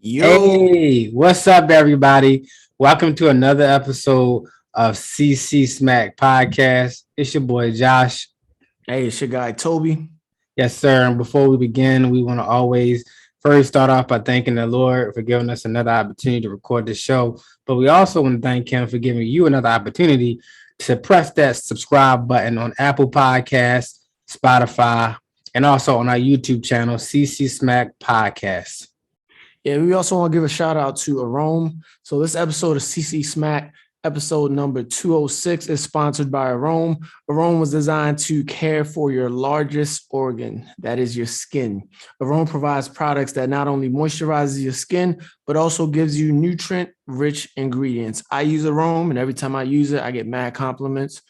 Yo, Hey, what's up, everybody? Welcome to another episode of CC Smack Podcast. It's your boy Josh. hey, it's your guy Toby. Yes, sir. And before we begin, we want to always first start off by thanking the Lord for giving us another opportunity to record this show. But we also want to thank Him for giving you another opportunity to press that subscribe button on Apple Podcasts, Spotify, and also on our YouTube channel, CC Smack Podcast. Yeah, we also want to give a shout out to Arome. So this episode of CC Smack, episode number 206, is sponsored by Arome. Arome was designed to care for your largest organ, that is your skin. Arome provides products that not only moisturizes your skin, but also gives you nutrient-rich ingredients. I use Arome, and every time I use it, I get mad compliments.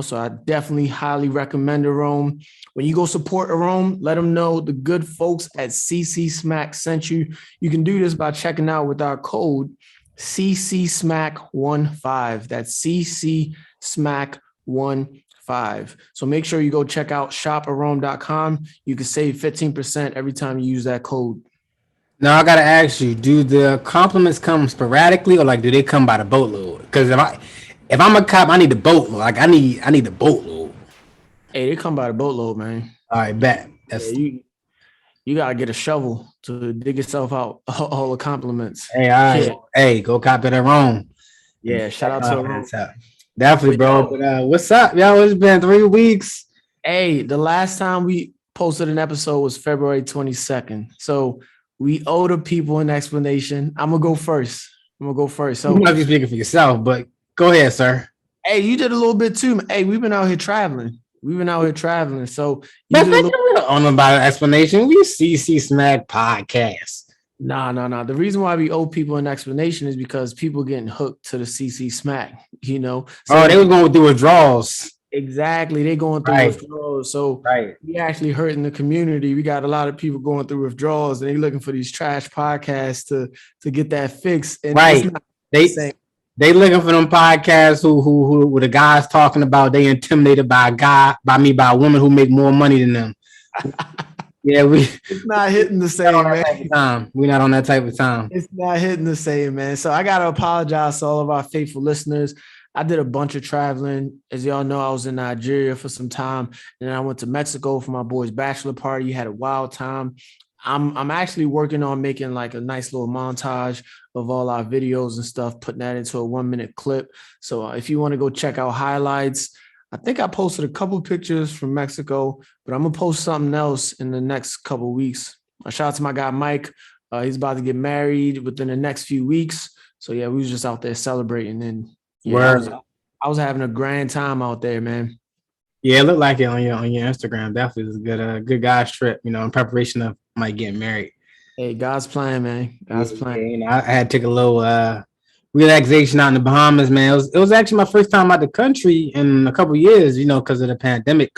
So I definitely highly recommend Arome. When you go support Arome, let them know the good folks at CC Smack sent you. You can do this by checking out with our code CC Smack15. That's CC Smack15. So make sure you go check out shoparome.com. You can save 15% every time you use that code. Now I gotta ask you: do the compliments come sporadically, or like do they come by the boatload? Because if I'm a cop, I need the boatload. Like I need the boatload. Hey, they come by the boatload, man. All right, bet. Yeah, That's you gotta get a shovel to dig yourself out all the compliments. hey, all right. Yeah, Hey, go copy that wrong. yeah. Shout out to Arome. Definitely, But bro. yo, But what's up, yo? It's been 3 weeks. hey, the last time we posted an episode was February 22nd. So we owe the people an explanation. I'm gonna go first. You So, might be speaking for yourself, but go ahead, sir. hey, you did a little bit too. Hey, we've been out here traveling. So you But did a little. we don't own about an explanation. We CC Smack Podcast. Nah. The reason why we owe people an explanation is because people getting hooked to the CC Smack. Oh, So they was going through withdrawals. exactly, they going through Right, withdrawals. So right, we actually hurting the community. We got a lot of people going through withdrawals, and they looking for these trash podcasts to get that fixed. And it's right. not the They same. They looking for them podcasts who the guys talking about they intimidated by a guy by a woman who make more money than them. Yeah, we It's not hitting the not on same, that man. type of time. We're not on that type of time. It's not hitting the same, man. So I gotta apologize to all of our faithful listeners. I did a bunch of traveling. As y'all know, I was in Nigeria for some time, and then I went to Mexico for my boy's bachelor party. Had a wild time. I'm actually working on making like a nice little montage of all our videos and stuff, putting that into a 1 minute clip. So if you want to go check out highlights, I think I posted a couple pictures from Mexico, but I'm gonna post something else in the next couple weeks. A shout out to my guy Mike. He's about to get married within the next few weeks. So yeah, we was just out there celebrating, and yeah, Word. I was having a grand time out there, man. Yeah, it looked like it on your Instagram. Definitely was a good guys trip. In preparation of Mike getting married. Hey, God's plan, man. God's plan. I had to take a little relaxation out in the Bahamas, man. It was actually my first time out the country in a couple of years, because of the pandemic.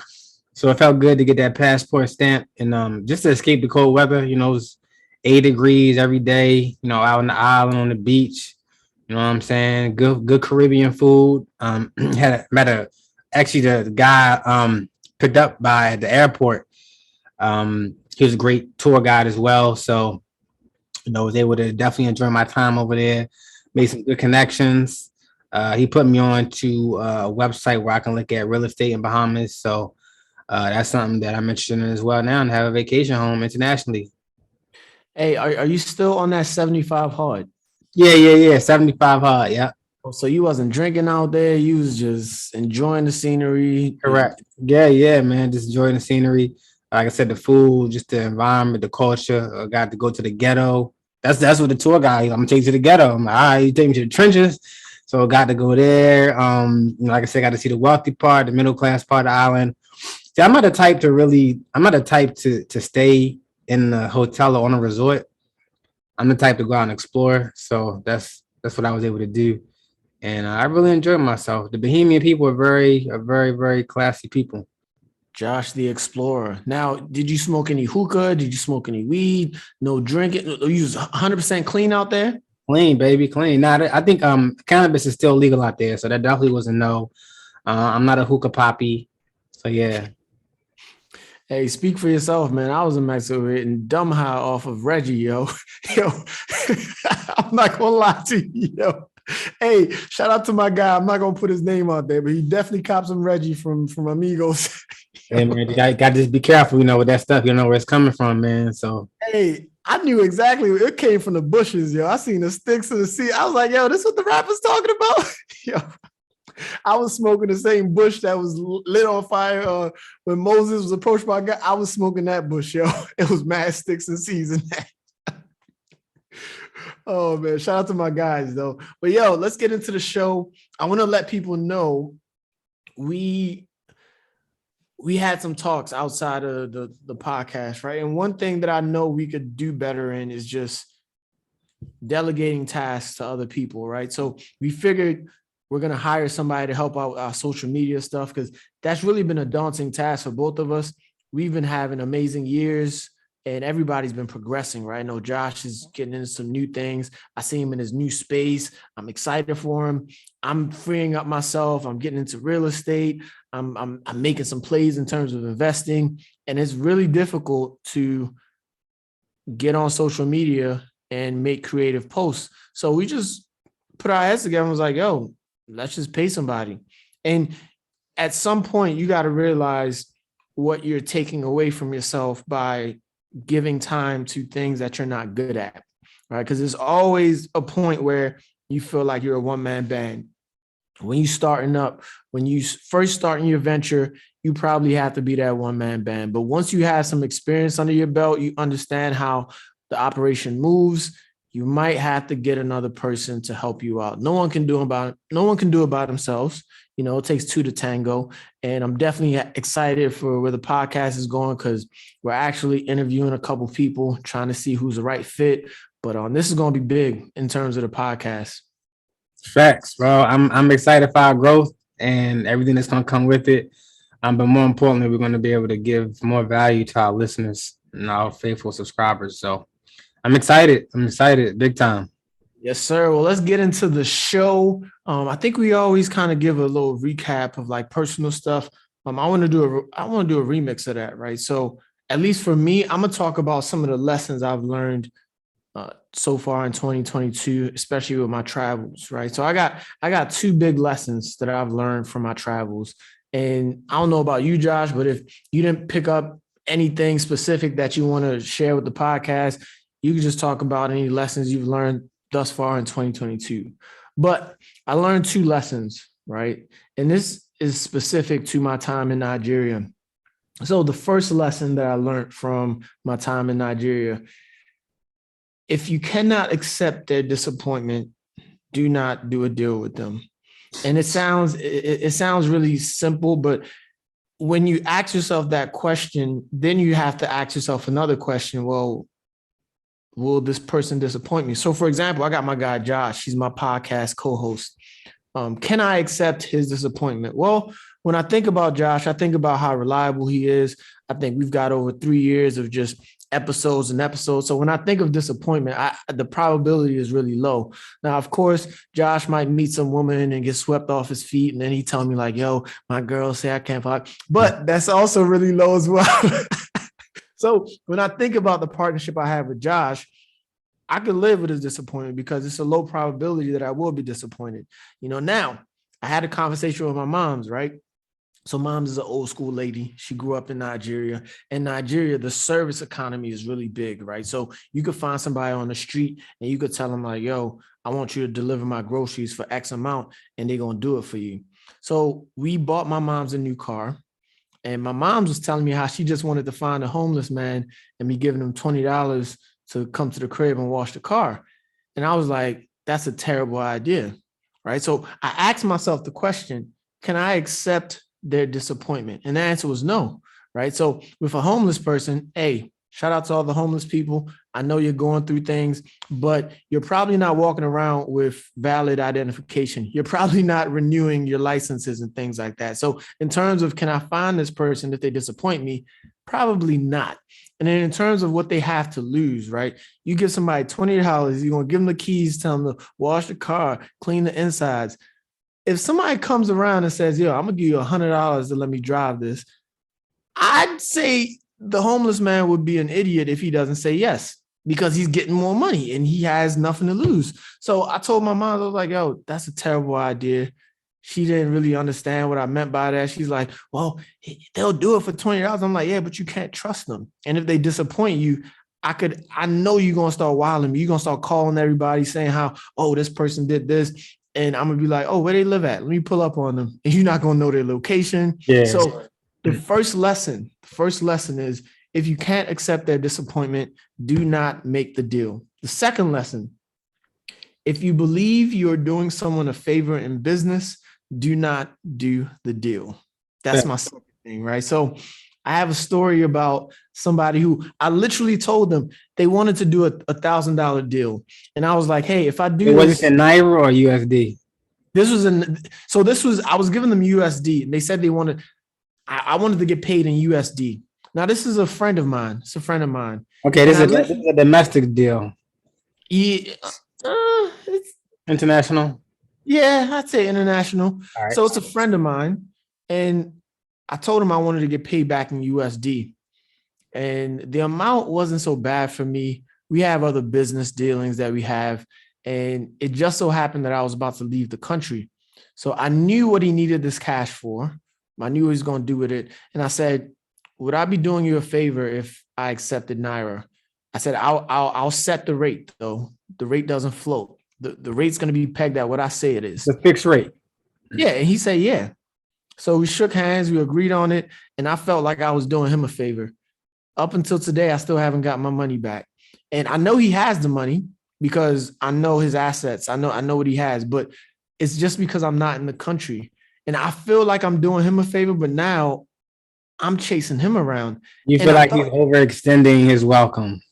So it felt good to get that passport stamp and just to escape the cold weather. It was 8 degrees every day, out on the island on the beach. You know what I'm saying? Good Caribbean food. Actually the guy picked up by the airport. He was a great tour guide as well. So, was able to definitely enjoy my time over there, made some good connections. He put me on to a website where I can look at real estate in Bahamas. So that's something that I'm interested in as well now, and have a vacation home internationally. Hey, are you still on that 75 hard? Yeah. 75 hard. Yeah. So you wasn't drinking out there. You was just enjoying the scenery. Correct. Yeah, man. Just enjoying the scenery. Like I said, the food, just the environment, the culture. I got to go to the ghetto. That's what the tour guy. I'm gonna take you to the ghetto. I'm like, all right, you take me to the trenches. So I got to go there. Like I said, got to see the wealthy part, the middle class part of the island. See, I'm not the type to stay in the hotel or on a resort. I'm the type to go out and explore. So that's what I was able to do. And I really enjoyed myself. The Bahamian people are very, very classy people. Josh the Explorer. Now, did you smoke any hookah? Did you smoke any weed? No drinking? You was 100% clean out there? Clean, baby, clean. Now, I think cannabis is still legal out there, so that definitely was a no. I'm not a hookah poppy, so yeah. Hey, speak for yourself, man. I was in Mexico hitting dumb high off of Reggie, yo. Yo, I'm not gonna lie to you, yo. Hey, shout out to my guy. I'm not gonna put his name out there, but he definitely copped some Reggie from Amigos. Hey man, you got to just be careful, with that stuff. You know where it's coming from, man. So Hey, I knew exactly it came from the bushes, yo. I seen the sticks of the sea. I was like, yo, this is what the rapper's talking about. Yo, I was smoking the same bush that was lit on fire when Moses was approached by God. I was smoking that bush, yo. It was mad sticks and seeds in that. Oh man, shout out to my guys though. But yo, let's get into the show. I want to let people know we had some talks outside of the podcast, right? And one thing that I know we could do better in is just delegating tasks to other people, right? So we figured we're going to hire somebody to help out with our social media stuff because that's really been a daunting task for both of us. We've been having amazing years and everybody's been progressing, right? I know Josh is getting into some new things. I see him in his new space. I'm excited for him. I'm freeing up myself. I'm getting into real estate. I'm making some plays in terms of investing. And it's really difficult to get on social media and make creative posts. So we just put our heads together and was like, yo, let's just pay somebody. And at some point, you got to realize what you're taking away from yourself by giving time to things that you're not good at, right? Because there's always a point where you feel like you're a one-man band. When you starting up, when you first starting your venture, you probably have to be that one-man band. But once you have some experience under your belt, you understand how the operation moves, you might have to get another person to help you out. No one can do it by themselves. It takes two to tango. And I'm definitely excited for where the podcast is going because we're actually interviewing a couple people, trying to see who's the right fit. But this is going to be big in terms of the podcast. facts, bro. I'm excited for our growth and everything that's gonna come with it. But more importantly, we're gonna be able to give more value to our listeners and our faithful subscribers. So I'm excited. Big time. Yes, sir. Well, let's get into the show. I think we always kind of give a little recap of like personal stuff. I want to do a remix of that, right? So at least for me, I'm gonna talk about some of the lessons I've learned so far in 2022, especially with my travels, right? So I got two big lessons that I've learned from my travels, and I don't know about you, Josh, but if you didn't pick up anything specific that you want to share with the podcast, you can just talk about any lessons you've learned thus far in 2022. But I learned two lessons, right? And this is specific to my time in Nigeria. So the first lesson that I learned from my time in Nigeria: if you cannot accept their disappointment, do not do a deal with them. And it sounds really simple, but when you ask yourself that question, then you have to ask yourself another question. Well, will this person disappoint me? So for example, I got my guy, Josh. He's my podcast co-host. Can I accept his disappointment? Well, when I think about Josh, I think about how reliable he is. I think we've got over 3 years of just episodes and episodes. So when I think of disappointment, the probability is really low. Now, of course, Josh might meet some woman and get swept off his feet. And then he tell me like, yo, my girl say I can't fuck. But that's also really low as well. So when I think about the partnership I have with Josh, I could live with his disappointment because it's a low probability that I will be disappointed. Now I had a conversation with my mom's, right? So mom's is an old school lady. She grew up in Nigeria. In Nigeria, the service economy is really big, right? So you could find somebody on the street and you could tell them like, yo, I want you to deliver my groceries for X amount, and they're going to do it for you. So we bought my mom's a new car. And my mom was telling me how she just wanted to find a homeless man and be giving him $20 to come to the crib and wash the car. And I was like, that's a terrible idea, right? So I asked myself the question, can I accept their disappointment? And the answer was no, right? So with a homeless person, hey, shout out to all the homeless people. I know you're going through things, but you're probably not walking around with valid identification. You're probably not renewing your licenses and things like that. So in terms of, can I find this person if they disappoint me? Probably not. And then in terms of what they have to lose, right? You give somebody $20, you're going to give them the keys, tell them to wash the car, clean the insides. If somebody comes around and says, yo, I'm going to give you $100 to let me drive this, I'd say the homeless man would be an idiot if he doesn't say yes because he's getting more money and he has nothing to lose. So I told my mom, I was like, yo, that's a terrible idea. She didn't really understand what I meant by that. She's like, well, they'll do it for $20. I'm like, yeah, but you can't trust them. And if they disappoint you, I know you're going to start wilding me. You're going to start calling everybody saying how, oh, this person did this. And I'm going to be like, oh, where they live at? Let me pull up on them. And you're not going to know their location. Yeah. So the first lesson is if you can't accept their disappointment, do not make the deal. The second lesson, if you believe you're doing someone a favor in business, do not do the deal. That's my second thing, right? So I have a story about somebody who I literally told them they wanted to do a $1,000 deal. And I was like, hey, if I do was it in Naira or USD? I was giving them USD and they said they wanted, I wanted to get paid in USD. Now, this is a friend of mine. It's a friend of mine. Okay, this is a domestic deal. Yeah, it's international. Yeah, I'd say international. Right. So it's a friend of mine. And I told him I wanted to get paid back in USD. And the amount wasn't so bad for me. We have other business dealings that we have. And it just so happened that I was about to leave the country. So I knew what he needed this cash for. I knew what he was going to do with it. And I said, would I be doing you a favor if I accepted Naira? I said, I'll set the rate, though. The rate doesn't float. The rate's going to be pegged at what I say it is. The fixed rate. Yeah. And he said, yeah. So we shook hands. We agreed on it. And I felt like I was doing him a favor. Up until today, I still haven't got my money back. And I know he has the money because I know his assets. I know what he has. But it's just because I'm not in the country. And I feel like I'm doing him a favor. But now I'm chasing him around. You feel like he's overextending his welcome.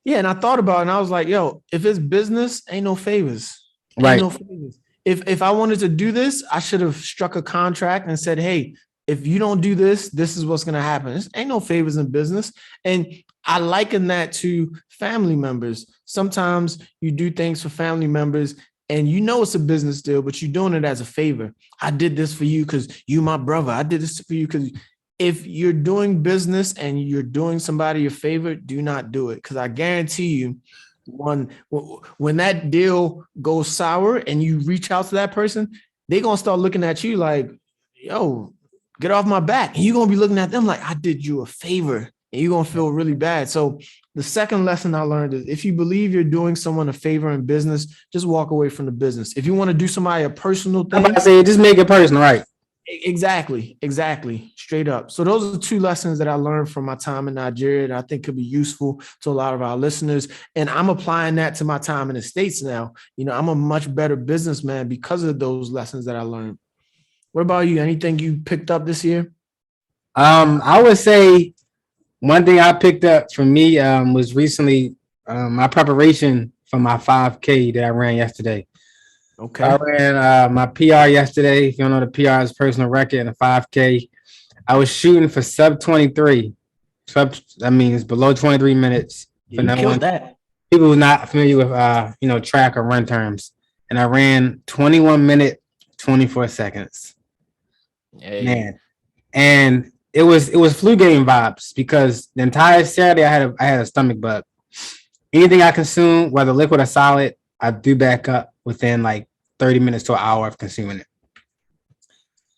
Yeah, and I thought about it, and I was like, yo, if it's business, ain't no favors. Right. No favors. If I wanted to do this, I should have struck a contract and said, hey, if you don't do this, this is what's going to happen. There ain't no favors in business. And I liken that to family members. Sometimes you do things for family members and you know it's a business deal, but you're doing it as a favor. I did this for you because you my brother. I did this for you because if you're doing business and you're doing somebody a favor, do not do it. Because I guarantee you, when that deal goes sour and you reach out to that person, they're going to start looking at you like, yo, get off my back. And you're going to be looking at them like, I did you a favor. And you're going to feel really bad. So the second lesson I learned is if you believe you're doing someone a favor in business, just walk away from the business. If you want to do somebody a personal thing, I say just make it personal, right? Exactly. Straight up. So those are two lessons that I learned from my time in Nigeria that I think could be useful to a lot of our listeners. And I'm applying that to my time in the States now. You know, I'm a much better businessman because of those lessons that I learned. What about you? Anything you picked up this year? I would say one thing I picked up for me was recently my preparation for my 5K that I ran yesterday. Okay. I ran my PR yesterday. If you don't know, the PR is personal record in a 5K. I was shooting for sub 23. That means below 23 minutes. Yeah, you killed that. People who are not familiar with track or run terms. And I ran 21 minutes, 24 seconds. Hey. Man. And it was flu game vibes because the entire Saturday I had a stomach bug. Anything I consume, whether liquid or solid, I do back up within like 30 minutes to an hour of consuming it.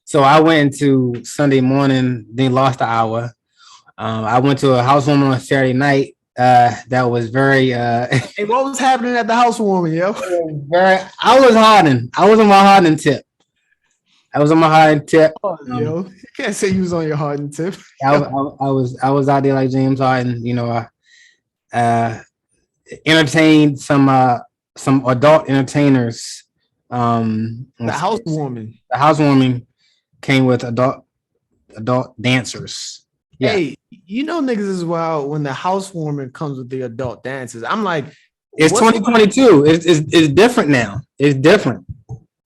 So I went into Sunday morning, then lost an hour. I went to a housewarming on Saturday night. That was very. Hey, what was happening at the housewarming, yo? I was hardening. I was on my hardening tip. Oh, yo, you can't say you was on your hardening tip. I was out there like James Harden. You know, entertained some adult entertainers. The housewarming came with adult dancers. Yeah. Hey, you know niggas as well when the housewarming comes with the adult dances. I'm like, it's 2022. It's different now. It's different.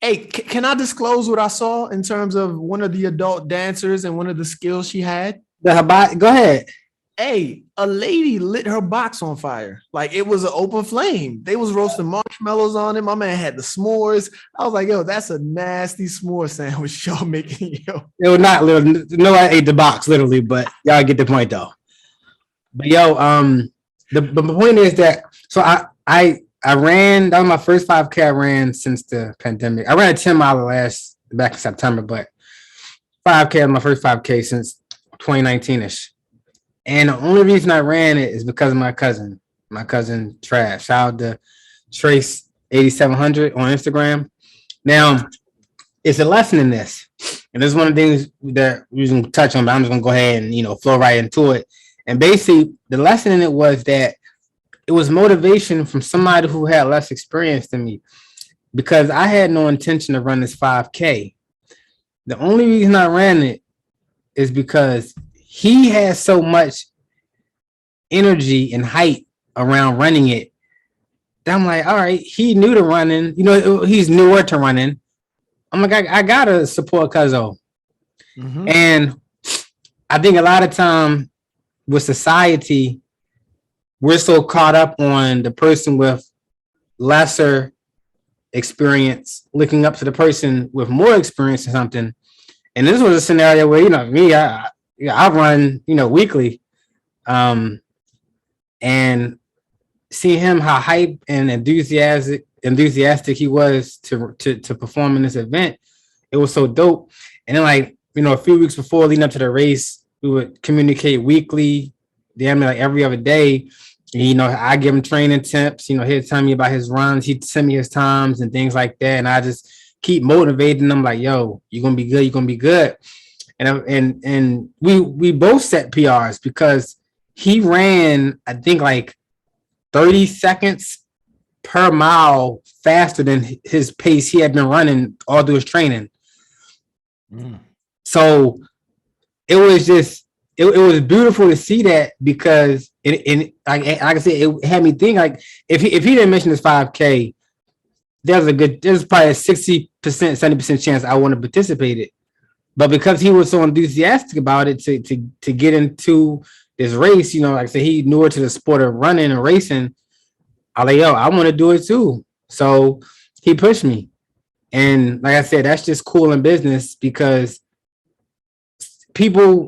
Hey, can I disclose what I saw in terms of one of the adult dancers and one of the skills she had? Go ahead. Hey, a lady lit her box on fire. Like it was an open flame. They was roasting marshmallows on it. My man had the s'mores. I was like, yo, that's a nasty s'more sandwich y'all making, yo. It was not literally. No, I ate the box literally, but y'all get the point though. But yo, the point is that so I ran. That was my first 5K I ran since the pandemic. I ran a 10 mile back in September, but 5K was my first 5K since 2019 ish. And the only reason I ran it is because of my cousin Trav. Shout out to Trace 8700 on Instagram. Now, it's a lesson in this, and this is one of the things that we can touch on. But I'm just gonna go ahead and flow right into it. And basically, the lesson in it was that it was motivation from somebody who had less experience than me, because I had no intention of running this 5K. The only reason I ran it is because he has so much energy and hype around running it that I'm like, all right, he new to running, he's newer to running. I'm like, I gotta support Cuzzo. Mm-hmm. And I think a lot of time with society, we're so caught up on the person with lesser experience looking up to the person with more experience or something. And this was a scenario where, me, I run, weekly. And see him, how hype and enthusiastic he was to perform in this event. It was so dope. And then a few weeks before leading up to the race, we would communicate weekly, damn like every other day. And, I give him training tips, he'd tell me about his runs, he'd send me his times and things like that. And I just keep motivating him like, yo, you're gonna be good, you're gonna be good. And we both set PRs because he ran, I think 30 seconds per mile faster than his pace he had been running all through his training. So it was just, it was beautiful to see that, because like I said, it had me think if he didn't mention this 5K, there's probably a 60%, 70% chance I wouldn't have participated. But because he was so enthusiastic about it to get into this race, like I said, he newer to the sport of running and racing. I like, yo, I want to do it too. So he pushed me. And like I said, that's just cool in business, because people,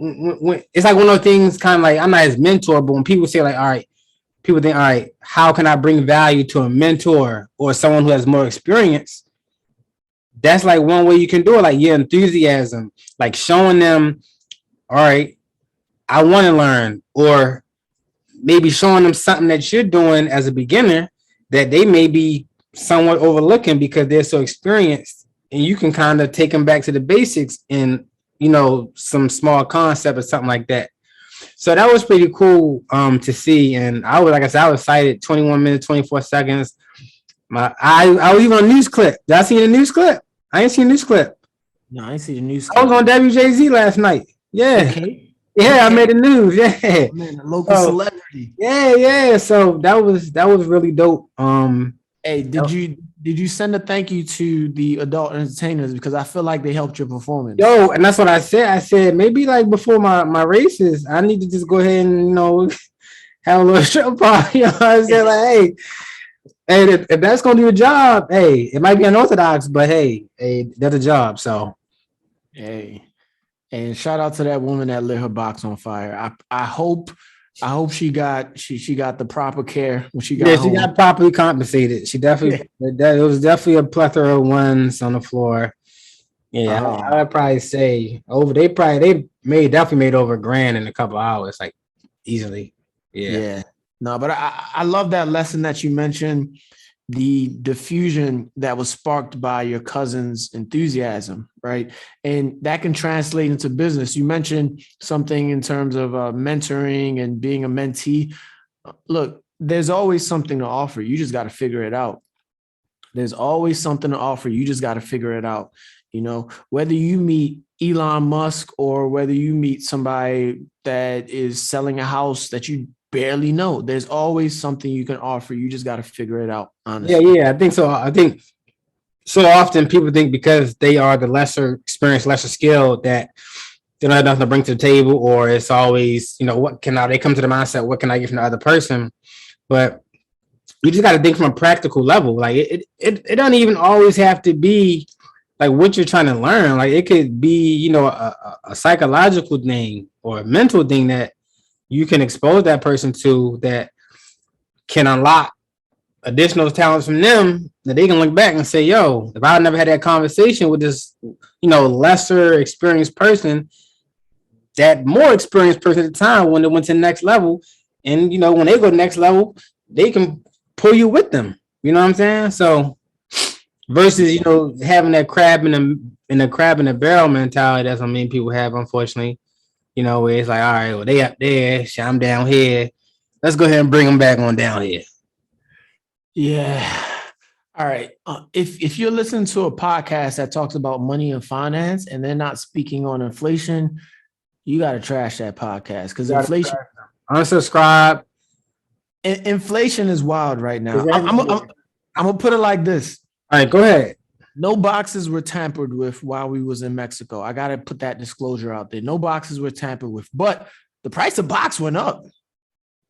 it's like one of those things, kind of like, I'm not his mentor, but when people say all right, people think, all right, how can I bring value to a mentor or someone who has more experience? That's one way you can do it, your enthusiasm, showing them, all right, I want to learn, or maybe showing them something that you're doing as a beginner that they may be somewhat overlooking because they're so experienced, and you can kind of take them back to the basics in, some small concept or something like that. So that was pretty cool to see. And I was, like I said, I was excited. 21 minutes, 24 seconds. I was even on a news clip. Did I see the news clip? I ain't seen the news clip. No, I ain't see the news clip. I was on WJZ last night. Yeah. Okay. Yeah, I made the news. Yeah. Man, a local celebrity. Yeah. So that was really dope. Hey, did you send a thank you to the adult entertainers, because I feel like they helped your performance? Yo, and that's what I said. I said maybe before my races, I need to just go ahead and have a little show party. I said hey, if that's gonna do the job, hey, it might be unorthodox, but hey, that's a job. So hey, and shout out to that woman that lit her box on fire. I hope she got the proper care when she got home. She got properly compensated. She definitely it was definitely a plethora of ones on the floor. Yeah, I'd probably say they definitely made over $1,000 in a couple of hours, easily. Yeah. No, but I love that lesson that you mentioned, the diffusion that was sparked by your cousin's enthusiasm, right? And that can translate into business. You mentioned something in terms of mentoring and being a mentee. Look, there's always something to offer. You just got to figure it out. There's always something to offer. You just got to figure it out. Whether you meet Elon Musk or whether you meet somebody that is selling a house that you barely know, there's always something you can offer. You just got to figure it out, honestly. Yeah, I think so. I think so often people think because they are the lesser experienced, lesser skilled, that they don't have nothing to bring to the table, or it's always, they come to the mindset, what can I get from the other person? But you just got to think from a practical level. Like it don't even always have to be like what you're trying to learn. Like it could be, a psychological thing or a mental thing that you can expose that person to that can unlock additional talents from them that they can look back and say, yo, if I never had that conversation with this, lesser experienced person, that more experienced person at the time when they went to the next level, and when they go to the next level, they can pull you with them. You know what I'm saying? So versus having that crab in a barrel mentality that some many people have, unfortunately. Where it's like, all right, well, they up there, I'm down here. Let's go ahead and bring them back on down here. Yeah. All right. If you're listening to a podcast that talks about money and finance and they're not speaking on inflation, you got to trash that podcast because inflation. Unsubscribe. Inflation is wild right now. I'm gonna put it like this. All right, go ahead. No boxes were tampered with while we was in Mexico. I got to put that disclosure out there. No boxes were tampered with, but the price of box went up.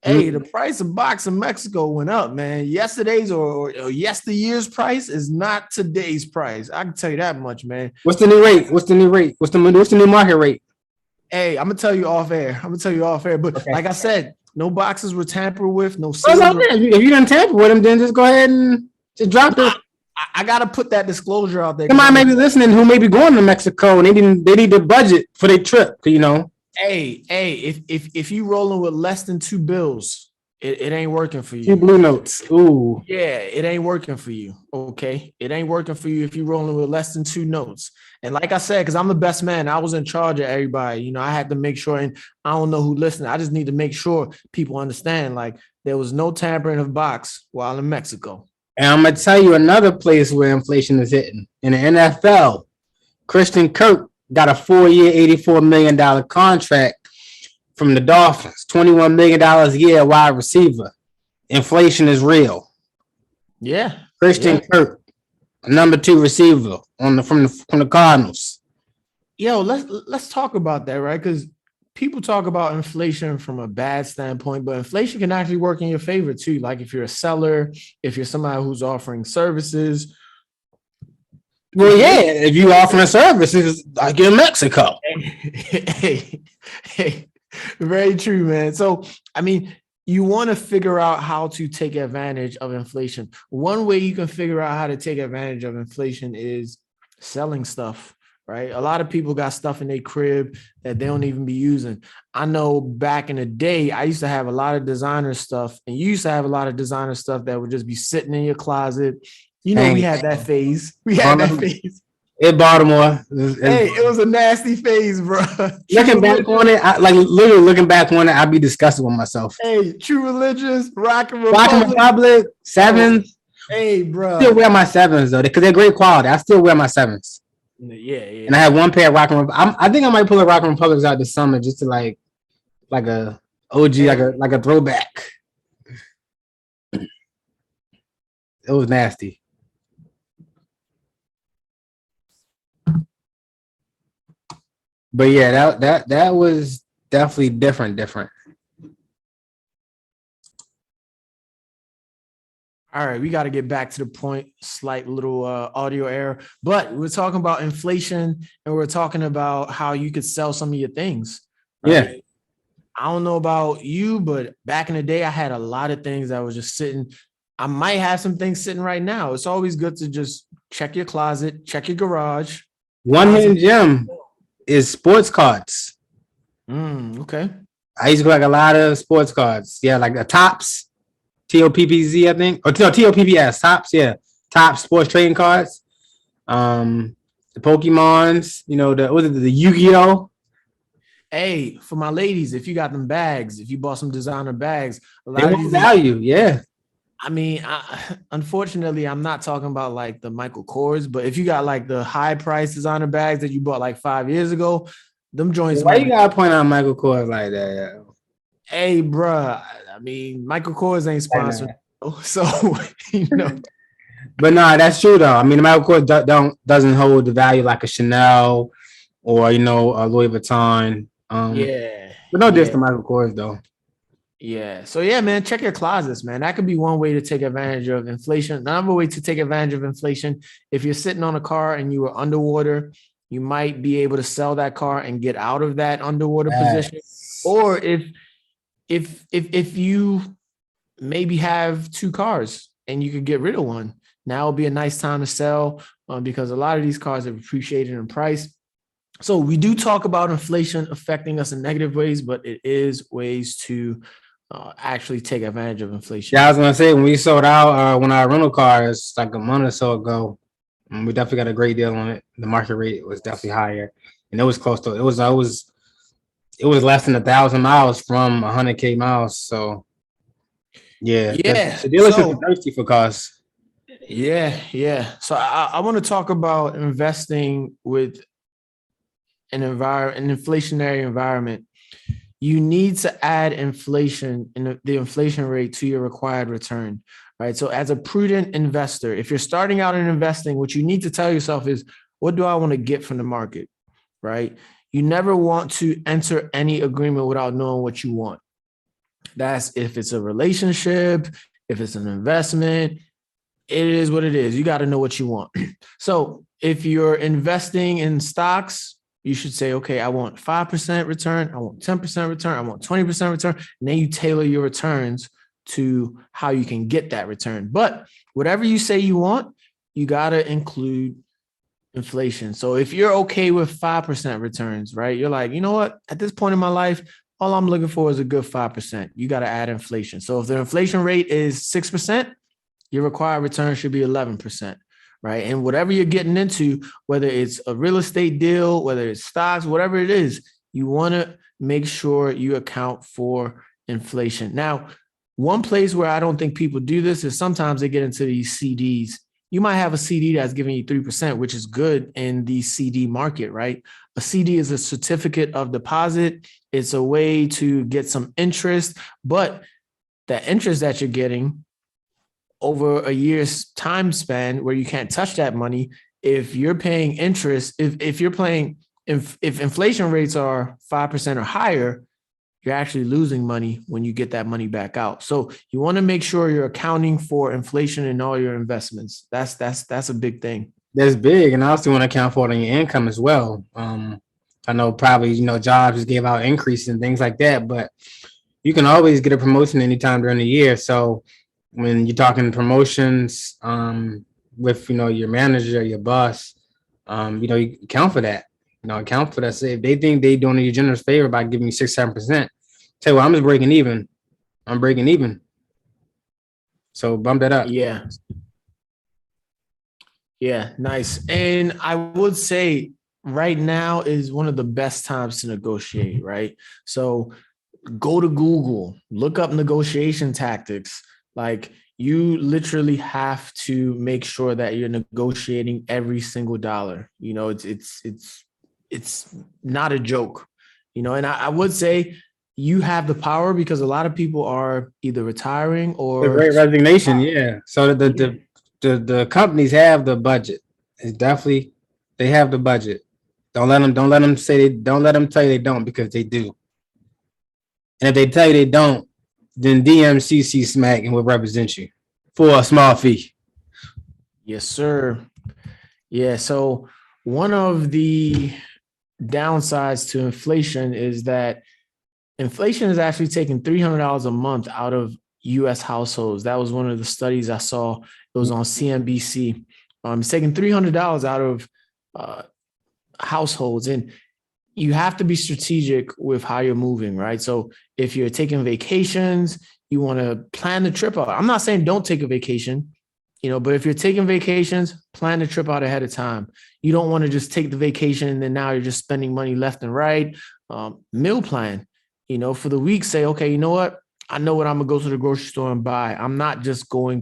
Hey, the price of box in Mexico went up, man. Yesterday's or yesteryear's price is not today's price. I can tell you that much, man. What's the new rate? What's the new market rate? Hey, I'm gonna tell you off air. But okay. Like I said, no boxes were tampered with. No. If you didn't tamper with them, then just go ahead and just drop it. I gotta put that disclosure out there. Somebody may be listening who may be going to Mexico and they need the budget for their trip. Hey, if you rolling with less than 2 bills, it ain't working for you. 2 blue notes. Ooh. Yeah, it ain't working for you. Okay, it ain't working for you if you rolling with less than 2 notes. And like I said, because I'm the best man, I was in charge of everybody. I had to make sure, and I don't know who listening. I just need to make sure people understand. Like there was no tampering of box while in Mexico. And I'm going to tell you another place where inflation is hitting. In the NFL, Christian Kirk got a 4-year, $84 million contract from the Dolphins, $21 million a year wide receiver. Inflation is real. Yeah. Christian Kirk, number 2 receiver from the Cardinals. Yo, let's talk about that, right? Because people talk about inflation from a bad standpoint, but inflation can actually work in your favor too. Like if you're a seller, if you're somebody who's offering services. Well, yeah, if you offering services like in Mexico. Hey, very true, man. So, you want to figure out how to take advantage of inflation. One way you can figure out how to take advantage of inflation is selling stuff. Right. A lot of people got stuff in their crib that they don't even be using. I know back in the day, I used to have a lot of designer stuff, and you used to have a lot of designer stuff that would just be sitting in your closet. We had that phase. In Baltimore. It was a nasty phase, bro. Looking back on it, I'd be disgusted with myself. Hey, True Religious, Rockin' Republic, Sevens. Hey, bro. I still wear my Sevens though, because they're great quality. I still wear my Sevens. Yeah. And I have one pair of Rockin' Republic. I think I might pull a Rockin' Republics out this summer just to like a OG, like a throwback. It was nasty. But yeah, that was definitely different. All right, we got to get back to the point. Slight little audio error, but we're talking about inflation and we're talking about how you could sell some of your things. Right? Yeah. I don't know about you, but back in the day, I had a lot of things that was just sitting. I might have some things sitting right now. It's always good to just check your closet, check your garage. One hidden gem is sports cards. Okay. I used to collect a lot of sports cards. Yeah, like the Topps. TOPPZ, I think. Or no, TOPPS, Topps, yeah. Topps sports trading cards. The Pokemons, the Yu-Gi-Oh! Hey, for my ladies, if you got them bags, if you bought some designer bags, a lot they of value, yeah. Unfortunately, I'm not talking about like the Michael Kors, but if you got like the high price designer bags that you bought like 5 years ago, them joints. Why you gotta point out Michael Kors like that? Hey, bruh. Michael Kors ain't sponsored, so But no, that's true though. Michael Kors doesn't hold the value like a Chanel or Louis Vuitton. Yeah. But no diss Yeah. to Michael Kors though. Yeah. So yeah, man, check your closets, man. That could be one way to take advantage of inflation. Another way to take advantage of inflation, if you're sitting on a car and you were underwater, you might be able to sell that car and get out of that underwater position. Yes. Or if you maybe have two cars and you could get rid of one, now would be a nice time to sell because a lot of these cars have appreciated in price. So we do talk about inflation affecting us in negative ways, but it is ways to actually take advantage of inflation. Yeah, I was gonna say when we sold out one of our rental cars like a month or so ago, we definitely got a great deal on it. The market rate was definitely higher, and it was close to it was less than 1,000 miles from 100K miles. So yeah, Yeah. the dealerships are So thirsty for cars. yeah. So I want to talk about investing with an inflationary environment. You need to add inflation in the inflation rate to your required return, right? So as a prudent investor, if you're starting out in investing, what you need to tell yourself is, what do I want to get from the market, right? You never want to enter any agreement without knowing what you want. That's if it's a relationship, if it's an investment, it is what it is. You got to know what you want. So if you're investing in stocks, you should say, okay, I want 5% return, I want 10% return, I want 20% return. And then you tailor your returns to how you can get that return. But whatever you say you want, you got to include inflation. So if you're okay with 5% returns, right? You're like, you know what? At this point in my life, all I'm looking for is a good 5%. You got to add inflation. So if the inflation rate is 6%, your required return should be 11%, right? And whatever you're getting into, whether it's a real estate deal, whether it's stocks, whatever it is, you want to make sure you account for inflation. Now, one place where I don't think people do this is sometimes they get into these CDs. You might have a CD that's giving you 3%, which is good in the CD market, right? A CD is a certificate of deposit. It's a way to get some interest, but that interest that you're getting over a year's time span where you can't touch that money, if you're paying interest, if you're playing, if inflation rates are 5% or higher, you're actually losing money when you get that money back out. So you want to make sure you're accounting for inflation in all your investments. That's a big thing. That's big, and I also want to account for it on your income as well. I know probably jobs just gave out increases and things like that, but you can always get a promotion anytime during the year. So when you're talking promotions with your manager, your boss, you account for that. Account for that. Say if they think they doing you a generous favor by giving you 6-7%, tell you what, I'm just breaking even. I'm breaking even. So bump that up. Yeah. Yeah, nice. And I would say right now is one of the best times to negotiate, right? So go to Google, look up negotiation tactics. Like you literally have to make sure that you're negotiating every single dollar. It's not a joke. And I would say you have the power because a lot of people are either retiring The or great resignation, yeah. So the companies have the budget. It's definitely they have the budget. Don't let them tell you they don't, because they do. And if they tell you they don't, then DMCC Smack and will represent you for a small fee. yes, sir. Yeah. So one of the downsides to inflation is that inflation is actually taking $300 a month out of U.S. households. That was one of the studies I saw. It was on CNBC. It's taking $300 out of uh, households, and you have to be strategic with how you're moving, right? So if you're taking vacations, you want to plan the trip out. I'm not saying don't take a vacation, but if you're taking vacations, plan the trip out ahead of time. You don't want to just take the vacation and then now you're just spending money left and right. Meal plan, for the week, say, okay, you know what? I know what I'm gonna go to the grocery store and buy. I'm not just gonna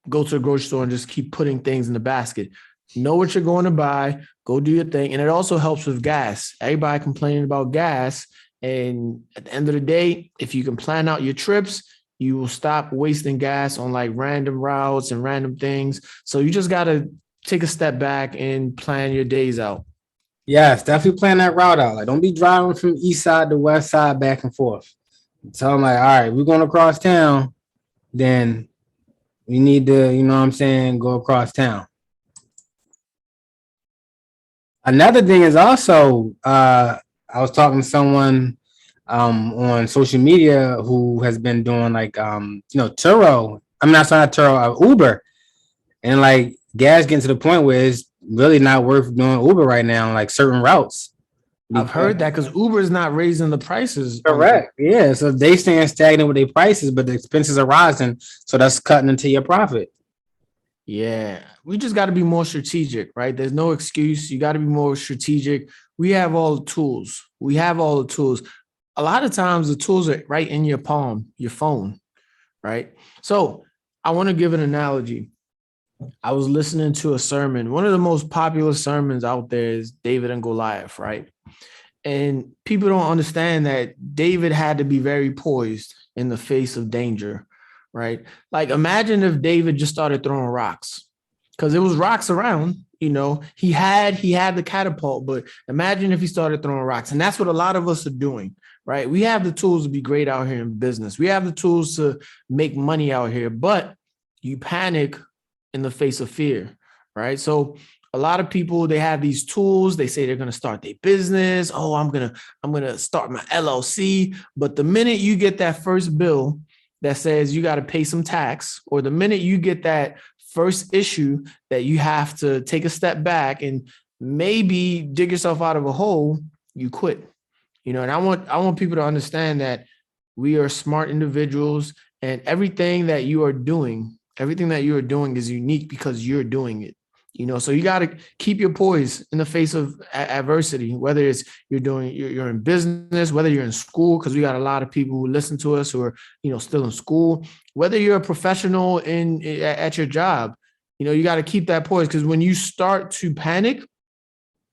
go to the grocery store and just keep putting things in the basket. Know what you're going to buy, go do your thing. And it also helps with gas. Everybody complaining about gas. And at the end of the day, if you can plan out your trips, you will stop wasting gas on like random routes and random things. So you just got to take a step back and plan your days out. Yes, definitely plan that route out. Like, don't be driving from east side to west side back and forth. Tell them like, all right, we're going across town. Then we need to, you know what I'm saying, go across town. Another thing is also, I was talking to someone on social media who has been doing like Turo. I'm not sorry, not Turo, Uber, and like gas getting to the point where it's really not worth doing Uber right now, like certain routes. I've heard that because Uber is not raising the prices on the. Correct. Yeah. So they staying stagnant with their prices, but the expenses are rising. So that's cutting into your profit. Yeah, we just got to be more strategic, right? There's no excuse. You got to be more strategic. We have all the tools. We have all the tools. A lot of times the tools are right in your palm, your phone, right? So I want to give an analogy. I was listening to a sermon. One of the most popular sermons out there is David and Goliath, right? And people don't understand that David had to be very poised in the face of danger, right? Like imagine if David just started throwing rocks because there was rocks around, he had the catapult, but imagine if he started throwing rocks. And that's what a lot of us are doing, right? We have the tools to be great out here in business. We have the tools to make money out here, but you panic in the face of fear, right? So a lot of people, they have these tools. They say they're going to start their business. Oh, I'm going to start my LLC. But the minute you get that first bill that says you got to pay some tax, or the minute you get that first issue that you have to take a step back and maybe dig yourself out of a hole, you quit. And I want people to understand that we are smart individuals, and everything that you are doing is unique because you're doing it. So you got to keep your poise in the face of adversity, whether it's you're in business, whether you're in school, because we got a lot of people who listen to us who are, still in school, whether you're a professional at your job, you got to keep that poise, because when you start to panic,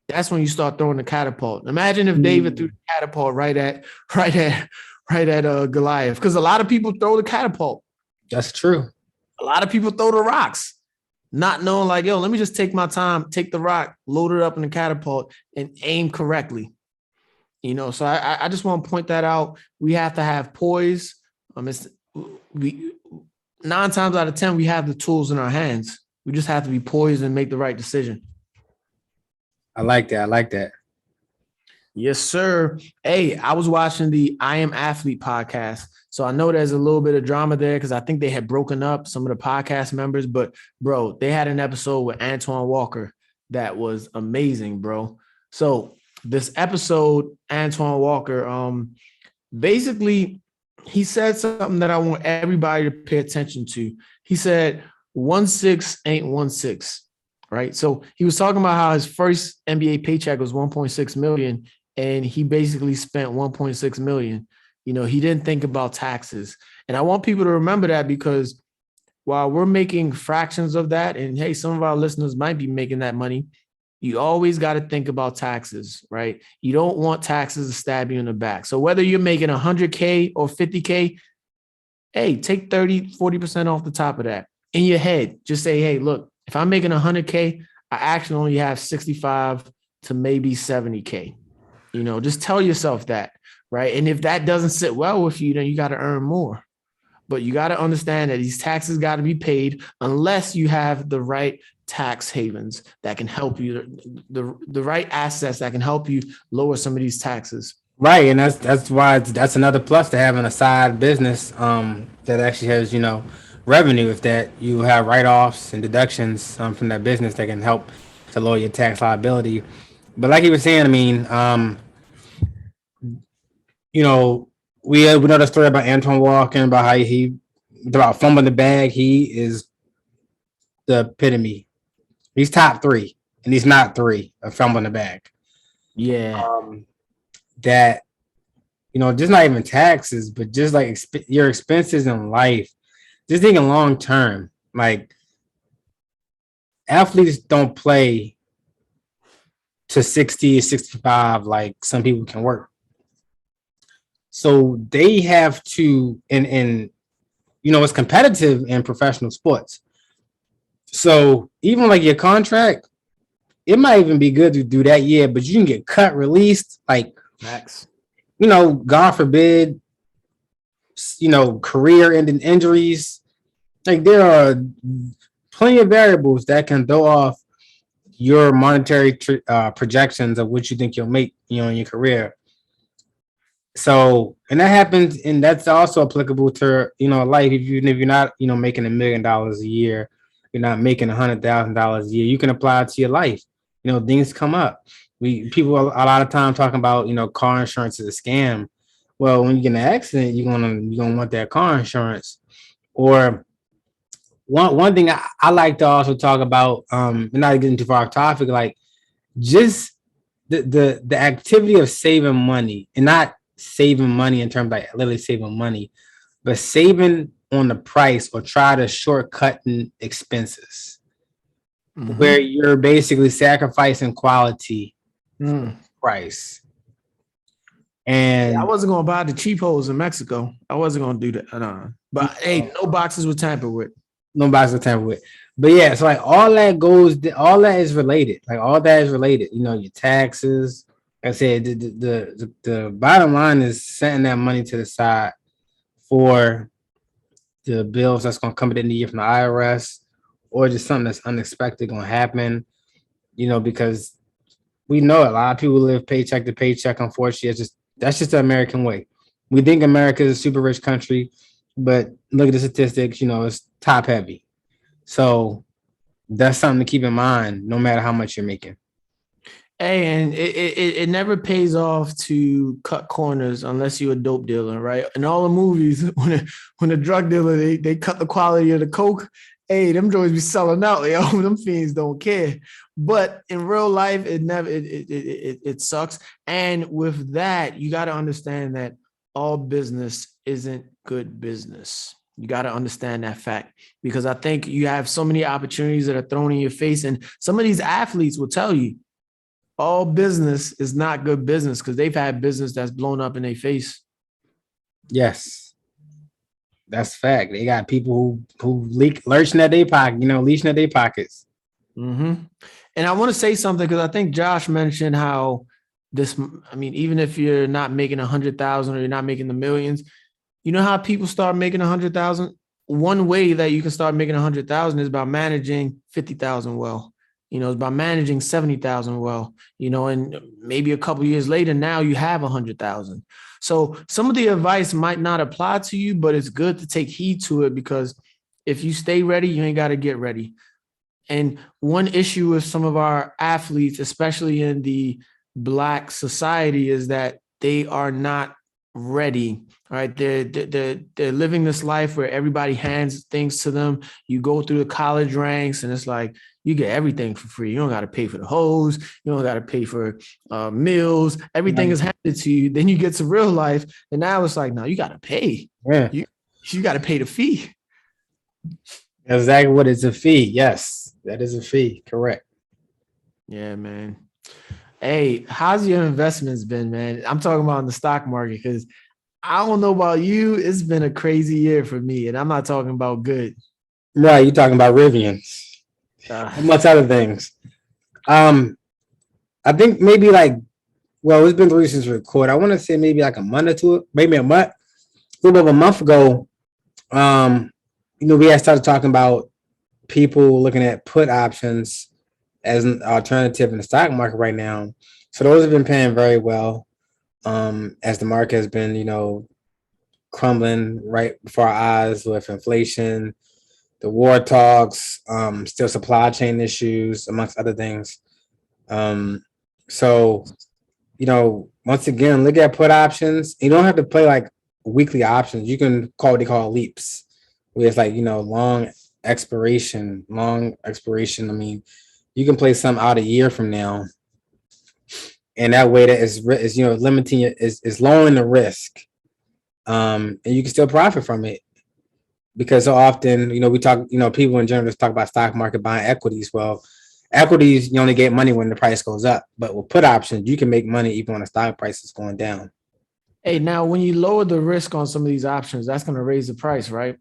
that's when you start throwing the catapult. Imagine if David threw the catapult right at Goliath, because a lot of people throw the catapult. That's true. A lot of people throw the rocks, not knowing like, yo, let me just take my time, take the rock, load it up in the catapult and aim correctly. So I just want to point that out. We have to have poise. We 9 times out of 10, we have the tools in our hands. We just have to be poised and make the right decision. I like that. Yes, sir. Hey, I was watching the I Am Athlete podcast. So I know there's a little bit of drama there because I think they had broken up some of the podcast members. But, bro, they had an episode with Antoine Walker that was amazing, bro. So this episode, Antoine Walker, basically, he said something that I want everybody to pay attention to. He said, 1-6 ain't 1-6, right? So he was talking about how his first NBA paycheck was $1.6 million, and he basically spent $1.6 million. He didn't think about taxes. And I want people to remember that, because while we're making fractions of that, and hey, some of our listeners might be making that money, you always got to think about taxes, right? You don't want taxes to stab you in the back. So whether you're making 100K or 50K, hey, take 30, 40% off the top of that. In your head, just say, hey, look, if I'm making 100K, I actually only have 65 to maybe 70K. Just tell yourself that, right? And if that doesn't sit well with you, then you got to earn more. But you got to understand that these taxes got to be paid unless you have the right tax havens that can help you, the right assets that can help you lower some of these taxes. Right, and that's why that's another plus to having a side business that actually has revenue. If that you have write-offs and deductions from that business that can help to lower your tax liability. But like he was saying, I mean, we know the story about Antoine Walker, about how about fumbling the bag. He is the epitome. He's top 3, and he's not 3 of fumbling the bag. Yeah. That just not even taxes, but just like your expenses in life. Just thinking long term, like athletes don't play to 60, 65 like some people can work. So they have to, and it's competitive in professional sports. So even like your contract, it might even be good to do that year, but you can get cut, released, like, Max. God forbid, career ending injuries. Like there are plenty of variables that can throw off your monetary projections of what you think you'll make, in your career. So, and that happens, and that's also applicable to life. If you're not making $1 million a year, you're not making $100,000 a year. You can apply it to your life. Things come up. People a lot of time talking about car insurance is a scam. Well, when you get in an accident, you're gonna want that car insurance. Or one thing I like to also talk about, not getting too far off topic, like just the activity of saving money, and not saving money in terms of like literally saving money, but saving on the price or try to shortcut expenses, where you're basically sacrificing quality price. I And wasn't gonna buy the cheap holes in Mexico. I wasn't gonna do that. But hey, no boxes were tampered with. nobody's gonna tamper with. But yeah, so like all that is related. Like all that is related. Your taxes. Like I said, the bottom line is setting that money to the side for the bills that's gonna come at the end of the year from the IRS, or just something that's unexpected gonna happen. Because we know a lot of people live paycheck to paycheck. Unfortunately, that's just the American way. We think America is a super rich country, but look at the statistics. It's top heavy. So that's something to keep in mind, no matter how much you're making. Hey, and it never pays off to cut corners unless you're a dope dealer, right? In all the movies, when a drug dealer they cut the quality of the coke, hey, them joints be selling out. Yo, them fiends don't care. But in real life, it sucks. And with that, you got to understand that all business isn't good business. You got to understand that fact, because I think you have so many opportunities that are thrown in your face, and some of these athletes will tell you all business is not good business because they've had business that's blown up in their face. Yes, that's fact. They got people who lurching at their pocket, leeching at their pockets. And I want to say something because I think Josh mentioned how this. I mean, even if you're not making 100,000 or you're not making the millions, you know how people start making 100,000. One way that you can start making 100,000 is by managing 50,000 well. It's by managing 70,000 well, and maybe a couple years later, now you have 100,000. So some of the advice might not apply to you, but it's good to take heed to it, because if you stay ready, you ain't got to get ready. And one issue with some of our athletes, especially in the Black society, is that they are not ready. Right? They're living this life where everybody hands things to them. You go through the college ranks, and it's like you get everything for free. You don't got to pay for the hose. You don't got to pay for meals. Everything is handed to you. Then you get to real life, and now it's like, no, you got to pay. Yeah, you got to pay the fee. exactly what is a fee. Yes, that is a fee. Correct. Yeah, man. Hey, how's your investments been, man? I'm talking about in the stock market, because I don't know about you. It's been a crazy year for me, and I'm not talking about good. Right, you're talking about Rivians, amongst other things. I think maybe it's been 3 since we record. I want to say maybe like a month or two, maybe a little over a month ago. We had started talking about people looking at put options as an alternative in the stock market right now. So those have been paying very well, as the market has been, crumbling right before our eyes with inflation, the war talks, still supply chain issues, amongst other things. So, once again, look at put options. You don't have to play like weekly options. You can call what they call leaps, where it's like, long expiration. I mean, you can play some out a year from now. And that way that is limiting it, is lowering the risk. And you can still profit from it. Because so often, we talk, people in general just talk about stock market buying equities. Well, equities, you only get money when the price goes up. But with put options, you can make money even when the stock price is going down. Hey, now when you lower the risk on some of these options, that's going to raise the price, right?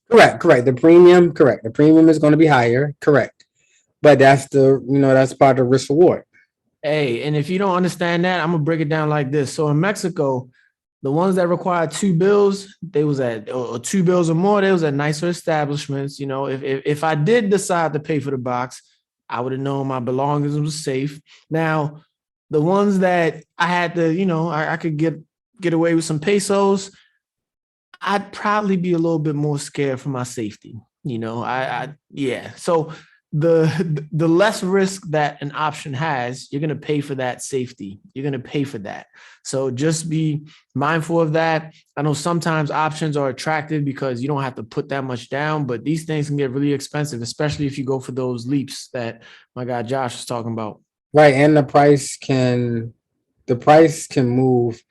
Correct. The premium, correct. The premium is going to be higher, correct. But that's part of the risk reward. Hey, and if you don't understand that, I'm gonna break it down like this. So in Mexico, the ones that required two bills, they was at or two bills or more, they was at nicer establishments. If I did decide to pay for the box, I would have known my belongings was safe. Now, the ones that I had to, I could get away with some pesos, I'd probably be a little bit more scared for my safety. Yeah. So the less risk that an option has, you're going to pay for that safety. You're going to pay for that. So just be mindful of that. I know sometimes options are attractive because you don't have to put that much down, but these things can get really expensive, especially if you go for those leaps that my guy Josh was talking about. Right. And the price can move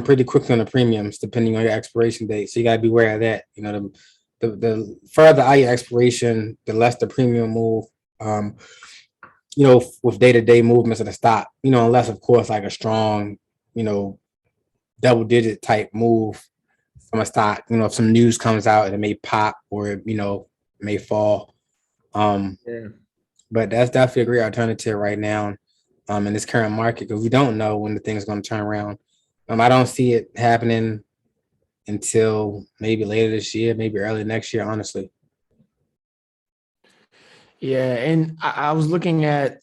pretty quickly on the premiums depending on your expiration date. So you gotta be aware of that. The further out your expiration, the less the premium move. Um, with day-to-day movements of the stock, unless of course like a strong, you know, double-digit type move from a stock, if some news comes out, it may pop or may fall. Um, Yeah. but that's definitely a great alternative right now, in this current market because we don't know when the thing's going to turn around. I don't see it happening until maybe later this year, maybe early next year, honestly. Yeah. And I was looking at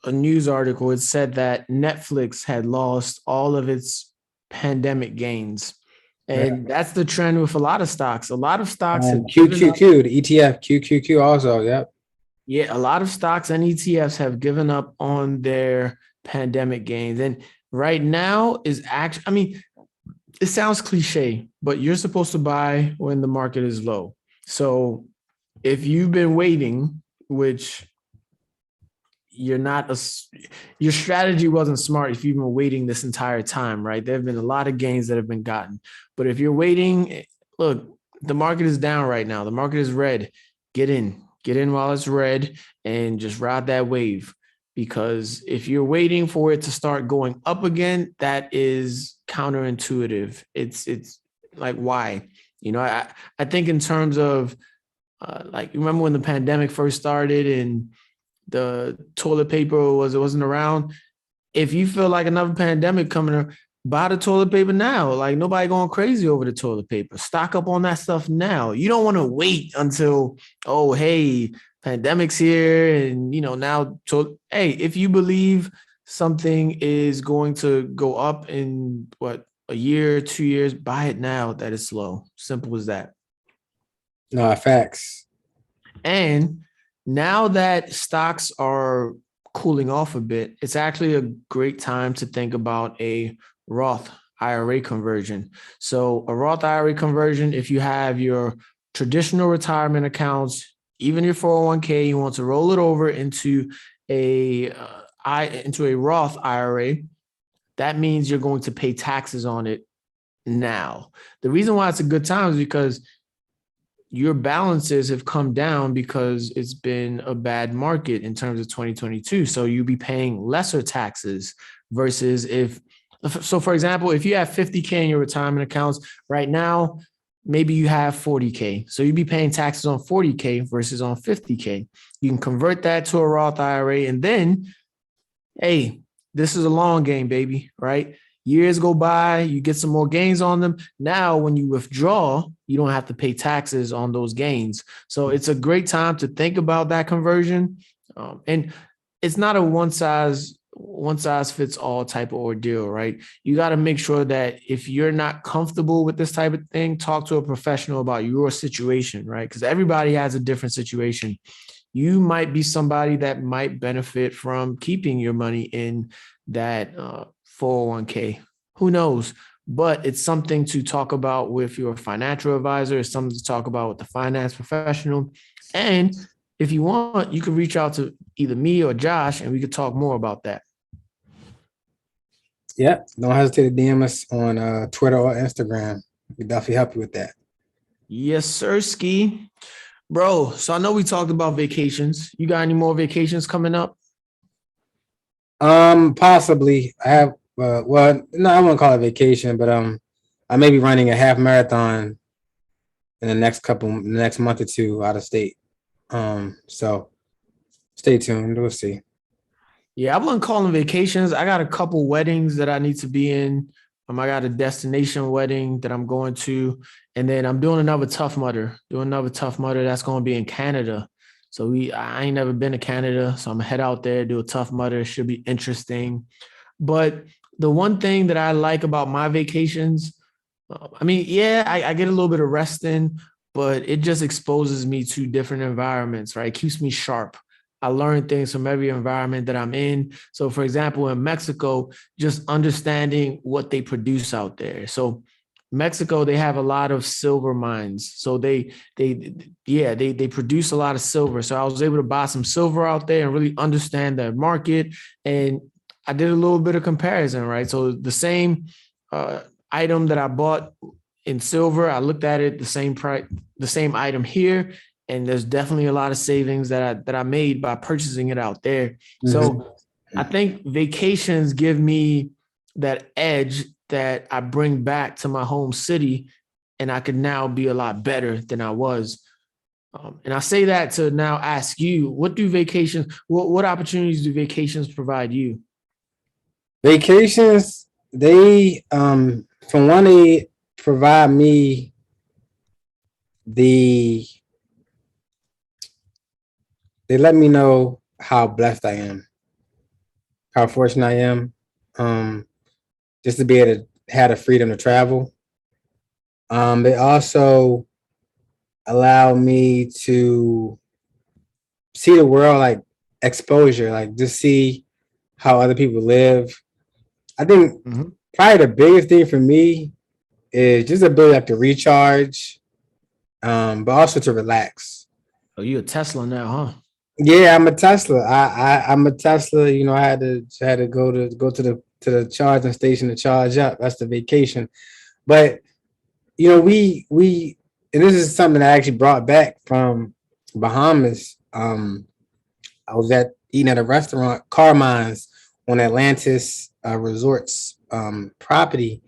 a news article. It said that Netflix had lost all of its pandemic gains. Right. And that's the trend with a lot of stocks. A lot of stocks have given up. QQQ, the ETF, QQQ also, yep. Yeah, a lot of stocks and ETFs have given up on their pandemic gains. And right now is actually, I mean, it sounds cliche, but you're supposed to buy when the market is low. So if you've been waiting, which you're not your strategy wasn't smart if you've been waiting this entire time, right? There have been a lot of gains that have been gotten. But if you're waiting, look, the market is down right now. The market is red. Get in. Get in while it's red and just ride that wave. Because if you're waiting for it to start going up again, that is counterintuitive. It's like why? I think in terms of like remember when the pandemic first started and the toilet paper wasn't around. If you feel like another pandemic coming up, buy the toilet paper now. Like nobody going crazy over the toilet paper. Stock up on that stuff now. You don't want to wait until, oh, hey, pandemic's here and now hey, if you believe something is going to go up in what, a year, 2 years, buy it now that is slow. Simple as that. No, facts. And now that stocks are cooling off a bit, it's actually a great time to think about a Roth IRA conversion. So, a Roth IRA conversion, if you have your traditional retirement accounts, even your 401k, you want to roll it over into a Roth IRA, that means you're going to pay taxes on it now. The reason why it's a good time is because your balances have come down because it's been a bad market in terms of 2022. So you'll be paying lesser taxes versus so for example, if you have 50K in your retirement accounts right now, maybe you have 40K. So you'd be paying taxes on 40K versus on 50K. You can convert that to a Roth IRA and then, hey, this is a long game, baby, right? Years go by, you get some more gains on them. Now, when you withdraw, you don't have to pay taxes on those gains. So it's a great time to think about that conversion. And it's not a one size fits all type of ordeal, right? You got to make sure that if you're not comfortable with this type of thing, talk to a professional about your situation, right? Because everybody has a different situation. You might be somebody that might benefit from keeping your money in that 401k. Who knows? But it's something to talk about with your financial advisor. It's something to talk about with the finance professional. And if you want, you can reach out to either me or Josh, and we could talk more about that. Yeah, don't hesitate to DM us on Twitter or Instagram. We can definitely help you with that. Yes, sir, Ski. Bro, so I know we talked about vacations. You got any more vacations coming up? Possibly. I have. Well, no, I won't call it vacation, but I may be running a half marathon in the next month or two out of state. So stay tuned. We'll see. Yeah, I wouldn't call them vacations. I got a couple weddings that I need to be in. I got a destination wedding that I'm going to, and then I'm doing another Tough Mudder. That's going to be in Canada. So I ain't never been to Canada, so I'm gonna head out there, do a Tough Mudder. It should be interesting. But the one thing that I like about my vacations, I get a little bit of resting, but it just exposes me to different environments, right? It keeps me sharp. I learn things from every environment that I'm in. So, for example, in Mexico, just understanding what they produce out there. So, Mexico, they have a lot of silver mines. So they produce a lot of silver. So I was able to buy some silver out there and really understand the market. And I did a little bit of comparison, right? So the same item that I bought in silver, I looked at it the same price, the same item here, and there's definitely a lot of savings that I made by purchasing it out there. Mm-hmm. So I think vacations give me that edge that I bring back to my home city, and I could now be a lot better than I was. And I say that to now ask you, what opportunities do vacations provide you? Vacations, they from one, they provide me they let me know how blessed I am, how fortunate I am, just to be able to have the freedom to travel. They also allow me to see the world, like exposure, like just see how other people live. I think probably the biggest thing for me is just the ability to recharge, but also to relax. Oh, you're a Tesla now, huh? Yeah, I'm a Tesla. I'm a Tesla. You know, I had to go to the charging station to charge up. That's the vacation. But you know, we and this is something I actually brought back from Bahamas. I was eating at a restaurant, Carmine's, on Atlantis Resorts property,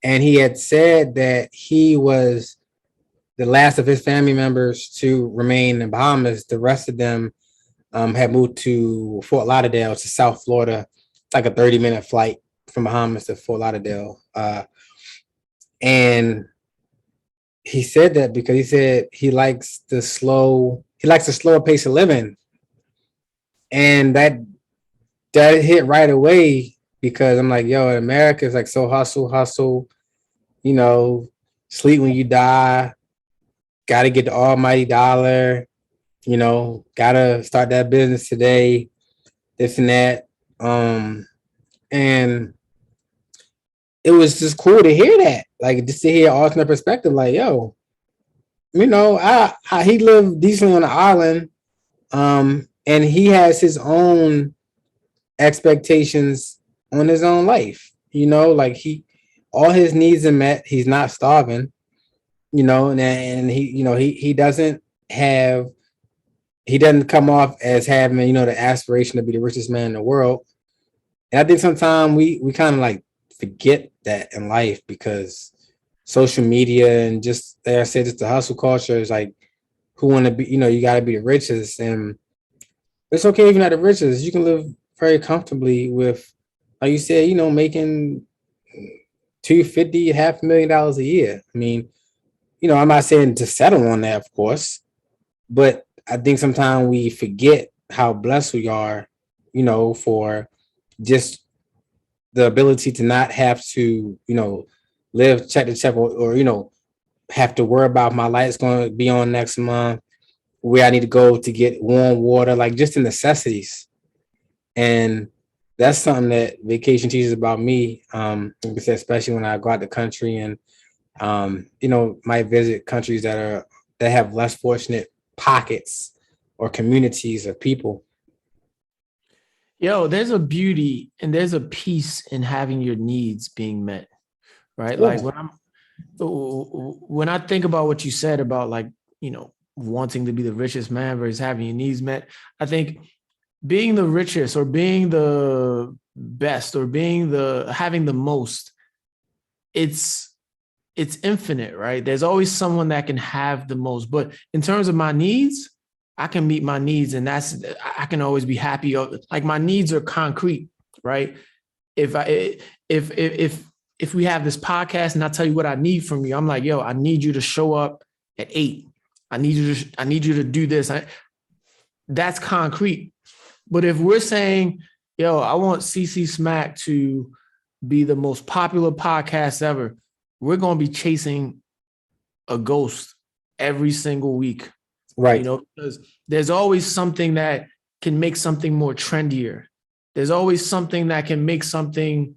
and he had said that he was the last of his family members to remain in Bahamas. The rest of them had moved to Fort Lauderdale, to South Florida. It's like a 30-minute flight from Bahamas to Fort Lauderdale. And he said that because he said he likes the slower pace of living. And that hit right away, because I'm like, yo, in America, it's like so hustle, you know, sleep when you die, got to get the almighty dollar, you know, got to start that business today, this and that. And it was just cool to hear that, like just to hear alternate perspective, like, yo, you know, he lived decently on the island, and he has his own expectations on his own life, you know, like all his needs are met, he's not starving, you know, and he, you know, he doesn't come off as having, you know, the aspiration to be the richest man in the world. And I think sometimes we kind of like forget that in life, because social media and just, like I said, just the hustle culture is like, who want to be, you know, you got to be the richest. And it's okay if you're not the richest. You can live very comfortably with, like you said, you know, making $250, $500,000 a year. I mean, you know, I'm not saying to settle on that, of course, but I think sometimes we forget how blessed we are, you know, for just the ability to not have to, you know, live check to check, or you know, have to worry about my light's going to be on next month, where I need to go to get warm water, like just the necessities. And that's something that vacation teaches about me. Like I said, especially when I go out the country and, you know, might visit countries that have less fortunate pockets or communities of people. Yo, there's a beauty and there's a peace in having your needs being met, right? Yeah. Like when I think about what you said about, like, you know, wanting to be the richest man versus having your needs met, I think being the richest or being the best or having the most, it's it's infinite, right? There's always someone that can have the most. But in terms of my needs, I can meet my needs, and I can always be happy. Like my needs are concrete, right? If we have this podcast and I tell you what I need from you, I'm like, yo, I need you to show up at 8. I need you to do this. That's concrete. But if we're saying, yo, I want CC Smack to be the most popular podcast ever, we're going to be chasing a ghost every single week. Right. You know, because there's always something that can make something more trendier. There's always something that can make something,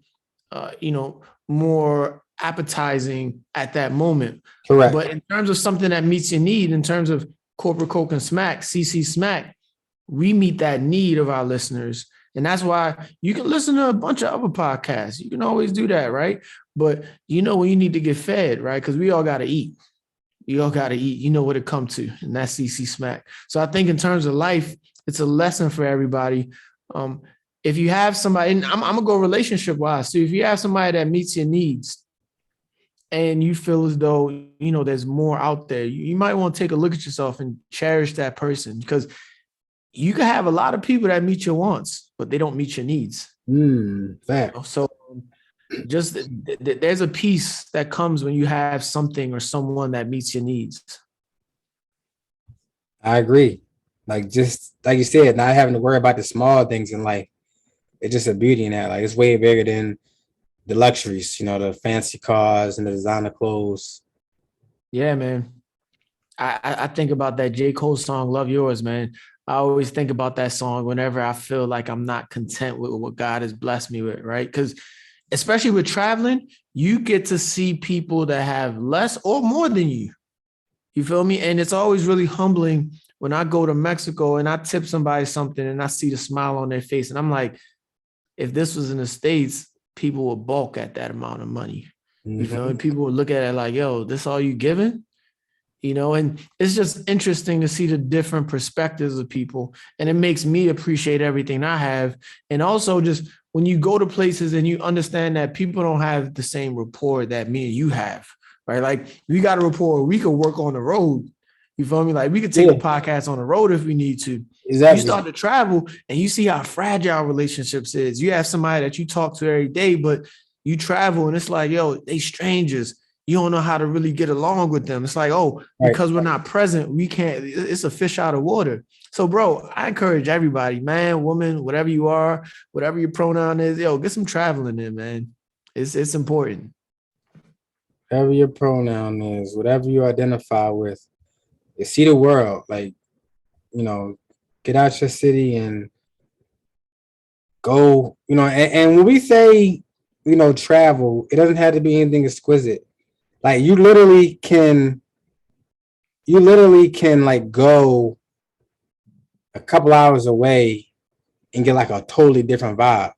more appetizing at that moment. Correct. But in terms of something that meets your need, in terms of Corporate Coke and Smack, CC Smack, we meet that need of our listeners. And that's why you can listen to a bunch of other podcasts. You can always do that, right? But you know when you need to get fed, right? Because we all got to eat. You all got to eat. You know what it comes to, and that's CC Smack. So I think in terms of life, it's a lesson for everybody. If you have somebody, and I'm gonna go relationship-wise. So if you have somebody that meets your needs and you feel as though, there's more out there, you might want to take a look at yourself and cherish that person, because you can have a lot of people that meet your wants, but they don't meet your needs. Fact. So just there's a peace that comes when you have something or someone that meets your needs. I agree. Like, just like you said, not having to worry about the small things in life. It's just a beauty in that. Like, it's way bigger than the luxuries, the fancy cars and the designer clothes. Yeah, man. I think about that J. Cole song, Love Yours, man. I always think about that song whenever I feel like I'm not content with what God has blessed me with, right? Because especially with traveling, you get to see people that have less or more than you. You feel me? And it's always really humbling when I go to Mexico and I tip somebody something and I see the smile on their face. And I'm like, if this was in the States, people would balk at that amount of money. You feel me? People would look at it like, yo, this all you giving? And it's just interesting to see the different perspectives of people. And it makes me appreciate everything I have. And also just when you go to places and you understand that people don't have the same rapport that me and you have, right? Like we got a rapport, we could work on the road. You feel me? Like we could take a podcast on the road if we need to. Exactly. You start to travel and you see how fragile relationships is. You have somebody that you talk to every day, but you travel and it's like, yo, they strangers. You don't know how to really get along with them. It's like, because we're not present, we can't, it's a fish out of water. So, bro, I encourage everybody, man, woman, whatever you are, whatever your pronoun is, get some traveling in, man. It's important. Whatever your pronoun is, whatever you identify with, you see the world. Like, get out your city and go, and when we say, travel, it doesn't have to be anything exquisite. Like you literally can like go a couple hours away and get like a totally different vibe.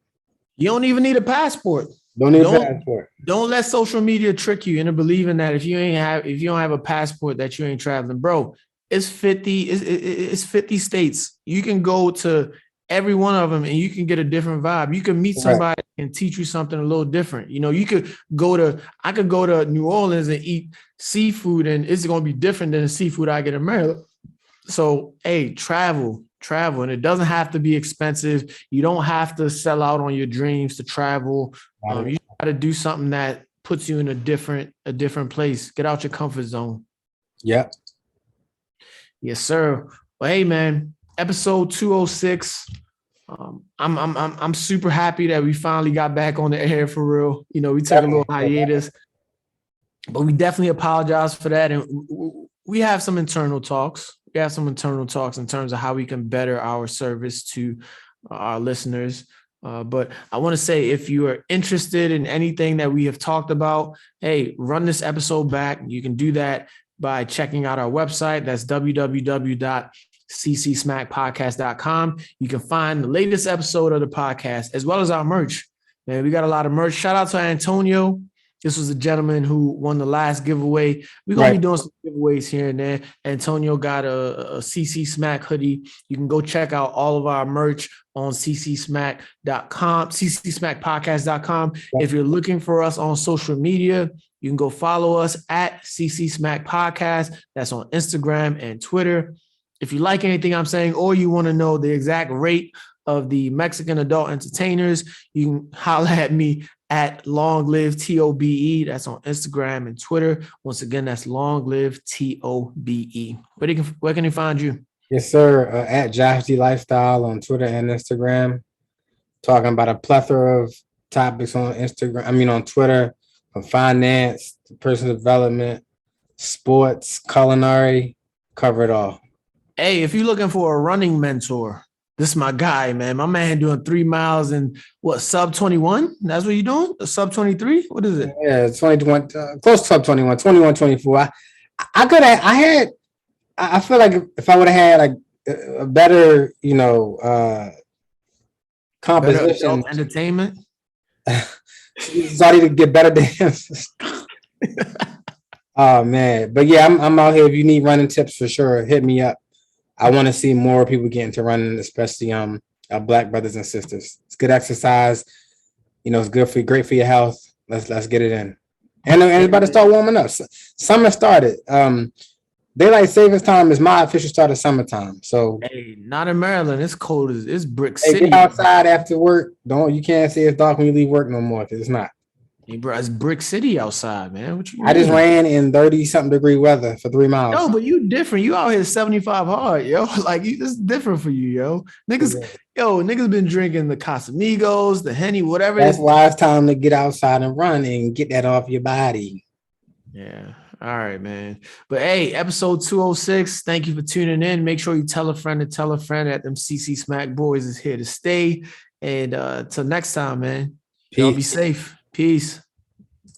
You don't even need a passport. Don't need a passport. Don't let social media trick you into believing that if you don't have a passport that you ain't traveling, bro. It's 50 states. You can go to every one of them and you can get a different vibe. You can meet somebody and teach you something a little different. I could go to New Orleans and eat seafood and it's going to be different than the seafood I get in Maryland. So, hey, travel. And it doesn't have to be expensive. You don't have to sell out on your dreams to travel. You got to do something that puts you in a different place. Get out your comfort zone. Yeah. Yes, sir. Well, hey, man, episode 206. I'm super happy that we finally got back on the air for real. We took a little hiatus, but we definitely apologize for that. And we have some internal talks. We have some internal talks in terms of how we can better our service to our listeners. But I want to say, if you are interested in anything that we have talked about, hey, run this episode back. You can do that by checking out our website. That's www.ccsmackpodcast.com. You can find the latest episode of the podcast as well as our merch. Man, we got a lot of merch. Shout out to Antonio. This was a gentleman who won the last giveaway. We're going to be doing some giveaways here and there. Antonio got a CC Smack hoodie. You can go check out all of our merch on ccsmack.com, ccsmackpodcast.com. If you're looking for us on social media, You can go follow us at CC Smack Podcast. That's on Instagram and Twitter. If you like anything I'm saying, or you want to know the exact rate of the Mexican adult entertainers, you can holler at me at Long Live TOBE. That's on Instagram and Twitter. Once again, that's Long Live TOBE. Where can you find you? Yes, sir. At Josh D Lifestyle on Twitter and Instagram. Talking about a plethora of topics on Instagram. On Twitter, from finance, personal development, sports, culinary, cover it all. Hey, if you're looking for a running mentor, this is my guy, man. My man doing 3 miles in sub 21? That's what you're doing? A sub 23? What is it? Yeah, 21, close to sub 21, 21, 24. I feel like if I would have had like a better, composition, better entertainment. Started to get better dances. Oh man, but yeah, I'm out here. If you need running tips, for sure, hit me up. I want to see more people get into running, especially our Black brothers and sisters. It's good exercise. It's great for your health. Let's get it in. And it's about to start warming up. Summer started. Daylight savings time is my official start of summertime. So hey, not in Maryland. It's cold. It's brick city. Get outside after work. You can't say it's dark when you leave work no more, because it's not. Hey, bro, it's brick city outside, man. What you mean? I just ran in 30-something degree weather for 3 miles. No, but you different. You out here 75 hard, yo. Like, this is different for you, yo. Niggas been drinking the Casamigos, the Henny, whatever. That's why it's time to get outside and run and get that off your body. Yeah. All right, man. But hey, episode 206. Thank you for tuning in. Make sure you tell a friend that them CC Smack boys is here to stay. And till next time, man. Y'all be safe. Peace.